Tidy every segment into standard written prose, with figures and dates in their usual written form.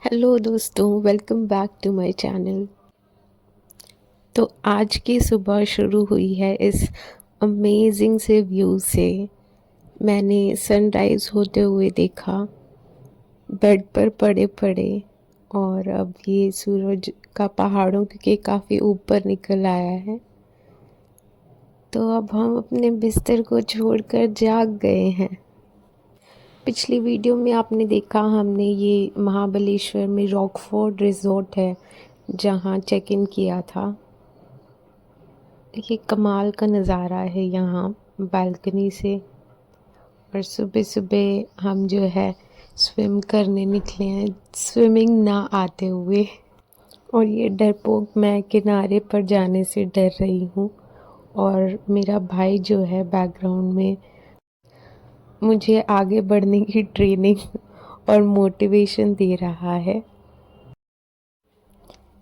Hello दोस्तों, welcome back to my channel. तो आज की सुबह शुरू हुई है इस अमेजिंग से व्यू से। मैंने सनराइज़ होते हुए देखा बेड पर पड़े पड़े, और अब ये सूरज का पहाड़ों के काफ़ी ऊपर निकल आया है। तो अब हम अपने बिस्तर को छोड़कर जाग गए हैं। पिछली वीडियो में आपने देखा हमने ये महाबलेश्वर में रॉकफोर्ट रिजॉर्ट है जहाँ चेक इन किया था। ये कमाल का नज़ारा है यहाँ बालकनी से। और सुबह सुबह हम जो है स्विम करने निकले हैं, स्विमिंग ना आते हुए। और ये डरपोक मैं किनारे पर जाने से डर रही हूँ, और मेरा भाई जो है बैकग्राउंड में मुझे आगे बढ़ने की ट्रेनिंग और मोटिवेशन दे रहा है।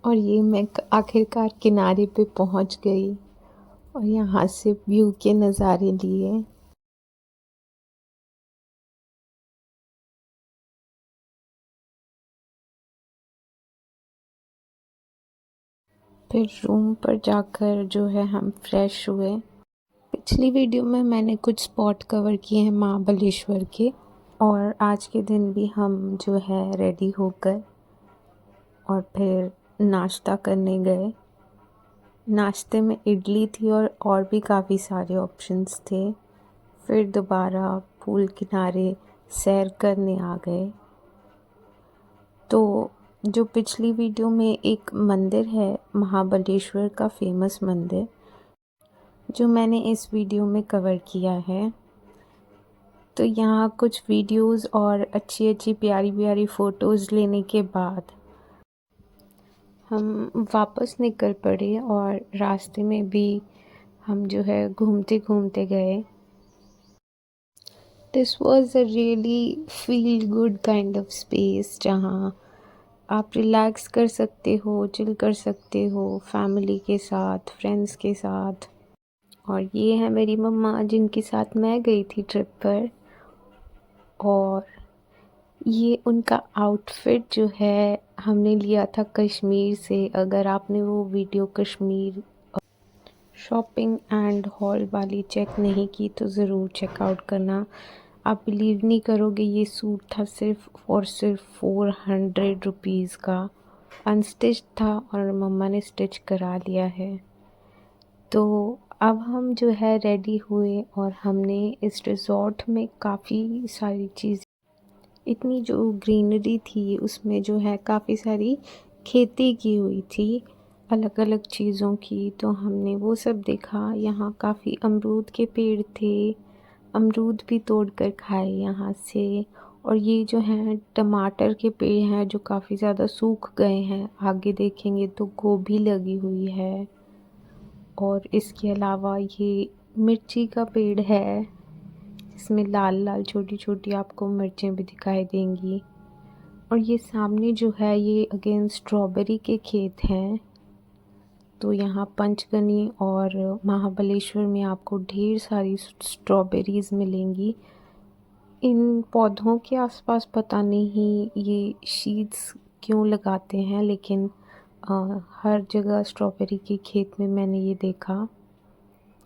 और ये मैं आखिरकार किनारे पे पहुँच गई और यहाँ से व्यू के नज़ारे लिए। फिर रूम पर जाकर जो है हम फ्रेश हुए। पिछली वीडियो में मैंने कुछ स्पॉट कवर किए हैं महाबलेश्वर के, और आज के दिन भी हम जो है रेडी होकर और फिर नाश्ता करने गए। नाश्ते में इडली थी और भी काफ़ी सारे ऑप्शंस थे। फिर दोबारा पूल किनारे सैर करने आ गए। तो जो पिछली वीडियो में एक मंदिर है महाबलेश्वर का फेमस मंदिर, जो मैंने इस वीडियो में कवर किया है, तो यहाँ कुछ वीडियोस और अच्छी अच्छी प्यारी प्यारी फ़ोटोज़ लेने के बाद हम वापस निकल पड़े। और रास्ते में भी हम जो है घूमते घूमते गए। This was a really feel good kind of space जहाँ आप रिलैक्स कर सकते हो, चिल कर सकते हो फैमिली के साथ, फ्रेंड्स के साथ। और ये है मेरी मम्मा जिनके साथ मैं गई थी ट्रिप पर। और ये उनका आउटफिट जो है हमने लिया था कश्मीर से। अगर आपने वो video Kashmir shopping and hall वाली चेक नहीं की तो ज़रूर चेकआउट करना। आप बिलीव नहीं करोगे, ये सूट था सिर्फ़ और सिर्फ 400 रुपीज़ का। अनस्टिच था और मम्मा ने स्टिच करा लिया है। तो अब हम जो है रेडी हुए और हमने इस रिज़ॉर्ट में काफ़ी सारी चीज़, इतनी जो ग्रीनरी थी उसमें जो है काफ़ी सारी खेती की हुई थी अलग अलग चीज़ों की। तो हमने वो सब देखा। यहाँ काफ़ी अमरूद के पेड़ थे, अमरूद भी तोड़ कर खाए यहाँ से। और ये जो हैं टमाटर के पेड़ हैं जो काफ़ी ज़्यादा सूख गए हैं। आगे देखेंगे तो गोभी लगी हुई है। और इसके अलावा ये मिर्ची का पेड़ है, इसमें लाल लाल छोटी छोटी आपको मिर्चें भी दिखाई देंगी। और ये सामने जो है ये अगेन स्ट्रॉबेरी के खेत हैं। तो यहाँ पंचगनी और महाबलेश्वर में आपको ढेर सारी स्ट्रॉबेरीज़ मिलेंगी। इन पौधों के आसपास पता नहीं ये शीट्स क्यों लगाते हैं, लेकिन हर जगह स्ट्रॉबेरी के खेत में मैंने ये देखा।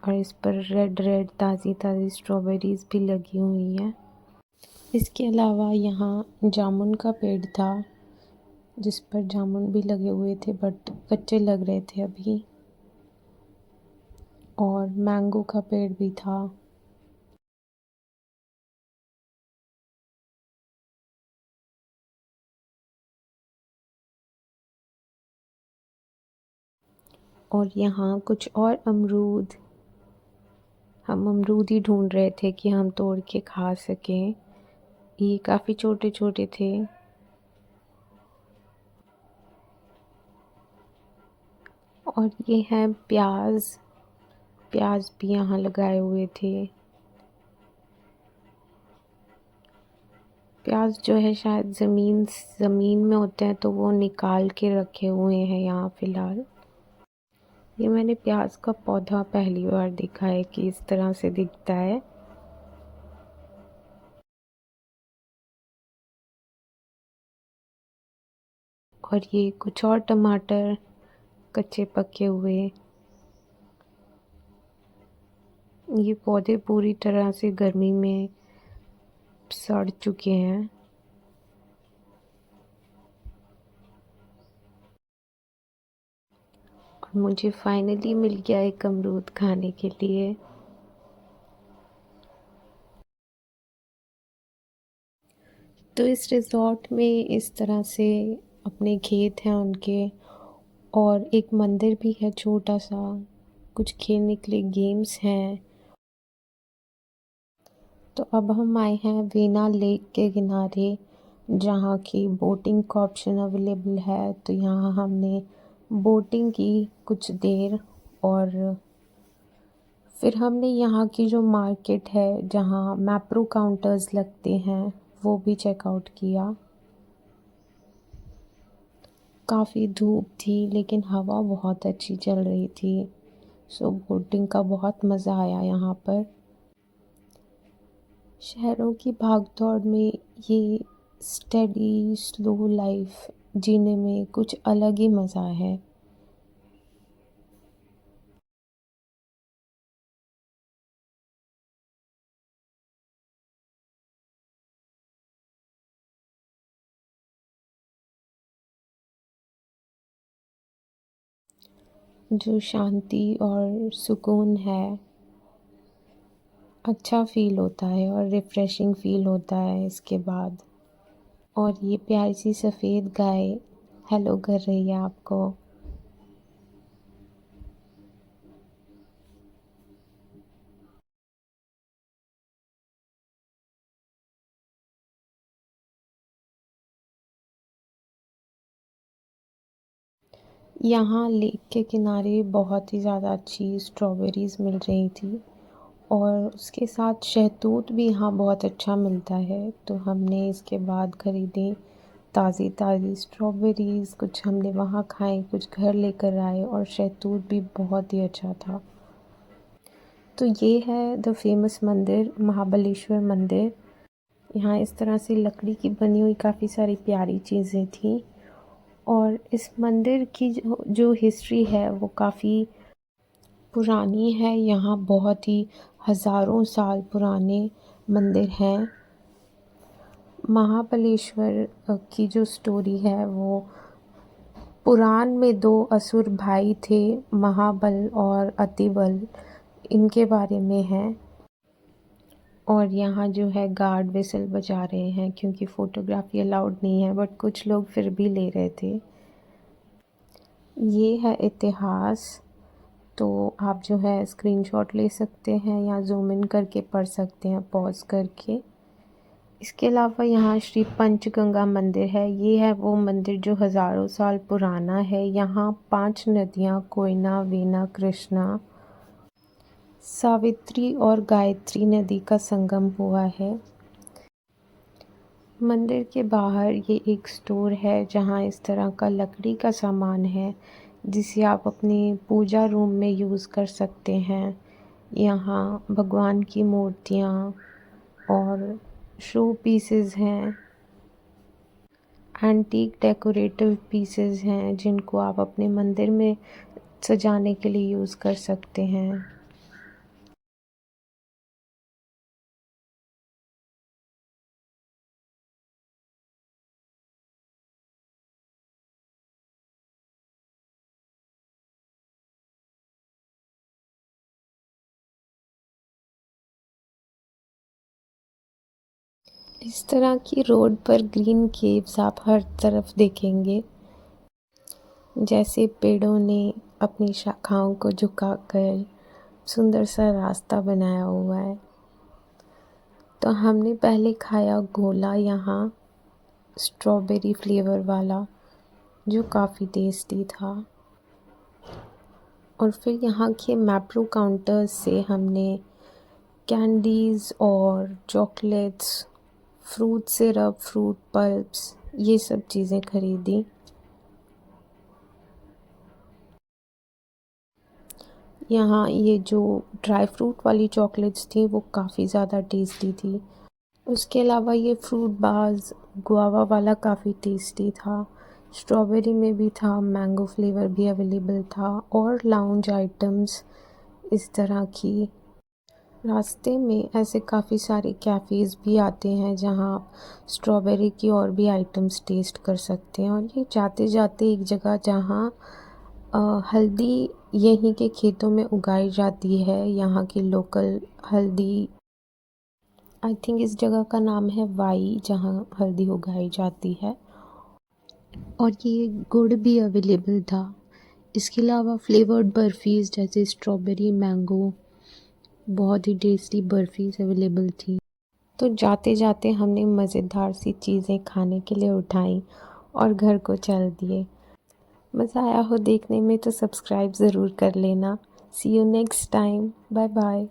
और इस पर रेड रेड ताज़ी ताज़ी स्ट्रॉबेरीज़ भी लगी हुई हैं। इसके अलावा यहाँ जामुन का पेड़ था जिस पर जामुन भी लगे हुए थे बट कच्चे लग रहे थे अभी। और मैंगो का पेड़ भी था। और यहाँ कुछ और अमरूद, हम अमरूद ही ढूंढ रहे थे कि हम तोड़ के खा सकें। ये काफ़ी छोटे छोटे थे। और ये हैं प्याज, प्याज भी यहाँ लगाए हुए थे। प्याज जो है शायद ज़मीन में होते हैं तो वो निकाल के रखे हुए हैं यहाँ फ़िलहाल। ये मैंने प्याज का पौधा पहली बार देखा है कि इस तरह से दिखता है। और ये कुछ और टमाटर कच्चे पके हुए। ये पौधे पूरी तरह से गर्मी में सड़ चुके हैं। और मुझे फाइनली मिल गया एक अमरूद खाने के लिए। तो इस रिज़ॉर्ट में इस तरह से अपने खेत हैं उनके, और एक मंदिर भी है छोटा-सा, कुछ खेलने के लिए गेम्स हैं। तो अब हम आए हैं वेना लेक के किनारे, जहाँ की बोटिंग का ऑप्शन अवेलेबल है। तो यहाँ हमने बोटिंग की कुछ देर, और फिर हमने यहाँ की जो मार्केट है जहाँ मैप्रो काउंटर्स लगते हैं वो भी चेकआउट किया। काफ़ी धूप थी लेकिन हवा बहुत अच्छी चल रही थी। सो बोटिंग का बहुत मज़ा आया यहाँ पर। शहरों की भागदौड़ में ये स्टेडी स्लो लाइफ जीने में कुछ अलग ही मज़ा है। जो शांति और सुकून है, अच्छा फ़ील होता है और रिफ़्रेशिंग फ़ील होता है इसके बाद। और ये प्यारी सी सफ़ेद गाय हेलो कर रही है आपको। यहाँ लेक के किनारे बहुत ही ज़्यादा अच्छी स्ट्रॉबेरीज़ मिल रही थी, और उसके साथ शहतूत भी यहाँ बहुत अच्छा मिलता है। तो हमने इसके बाद ख़रीदी ताज़ी-ताज़ी स्ट्रॉबेरीज़, कुछ हमने वहाँ खाए, कुछ घर लेकर आए, और शहतूत भी बहुत ही अच्छा था। तो ये है द फेमस मंदिर, महाबलेश्वर मंदिर। यहाँ इस तरह से लकड़ी की बनी हुई काफ़ी सारी प्यारी चीज़ें थीं, और इस मंदिर की जो हिस्ट्री है वो काफ़ी पुरानी है। यहाँ बहुत ही हज़ारों साल पुराने मंदिर हैं। महाबलेश्वर की जो स्टोरी है वो पुराण में 2 असुर भाई थे, महाबल और अतिबल, इनके बारे में है। और यहाँ जो है गार्ड व्हिसल बजा रहे हैं क्योंकि फ़ोटोग्राफ़ी अलाउड नहीं है, बट कुछ लोग फिर भी ले रहे थे। ये है इतिहास। तो आप जो है स्क्रीनशॉट ले सकते हैं या ज़ूम इन करके पढ़ सकते हैं पॉज़ करके। इसके अलावा यहाँ श्री पंचगंगा मंदिर है। ये है वो मंदिर जो हज़ारों साल पुराना है। यहाँ 5 नदियाँ कोयना, वेना, कृष्णा, सावित्री और गायत्री नदी का संगम हुआ है। मंदिर के बाहर ये एक स्टोर है जहाँ इस तरह का लकड़ी का सामान है जिसे आप अपने पूजा रूम में यूज़ कर सकते हैं। यहाँ भगवान की मूर्तियाँ और शो पीसेस हैं, एंटीक डेकोरेटिव पीसेस हैं जिनको आप अपने मंदिर में सजाने के लिए यूज़ कर सकते हैं। इस तरह की रोड पर ग्रीन केव्स आप हर तरफ देखेंगे, जैसे पेड़ों ने अपनी शाखाओं को झुकाकर सुंदर सा रास्ता बनाया हुआ है। तो हमने पहले खाया गोला यहाँ, स्ट्रॉबेरी फ्लेवर वाला, जो काफ़ी टेस्टी था। और फिर यहाँ के मैप्रो काउंटर्स से हमने कैंडीज़ और chocolates, fruit syrup, fruit pulps, ये सब चीज़ें खरीदी। यहाँ ये जो ड्राई फ्रूट वाली चॉकलेट्स थी वो काफ़ी ज़्यादा टेस्टी थी। उसके अलावा ये फ्रूट बार्स, गुआवा वाला काफ़ी टेस्टी था। स्ट्रॉबेरी में भी था, मैंगो फ्लेवर भी अवेलेबल था और लाउंज आइटम्स इस तरह की। रास्ते में ऐसे काफ़ी सारे कैफ़ेज़ भी आते हैं जहाँ आप स्ट्रॉबेरी की और भी आइटम्स टेस्ट कर सकते हैं। और ये जाते जाते एक जगह जहाँ हल्दी यहीं के खेतों में उगाई जाती है, यहाँ की लोकल हल्दी। आई थिंक इस जगह का नाम है वाई, जहाँ हल्दी उगाई जाती है। और ये गुड़ भी अवेलेबल था। इसके अलावा फ्लेवर्ड बर्फ़ीज़ जैसे स्ट्रॉबेरी, मैंगो, बहुत ही टेस्टी बर्फ़ीज़ अवेलेबल थी। तो जाते जाते हमने मज़ेदार सी चीज़ें खाने के लिए उठाई और घर को चल दिए। मज़ा आया हो देखने में तो सब्सक्राइब ज़रूर कर लेना। See you next time. Bye bye.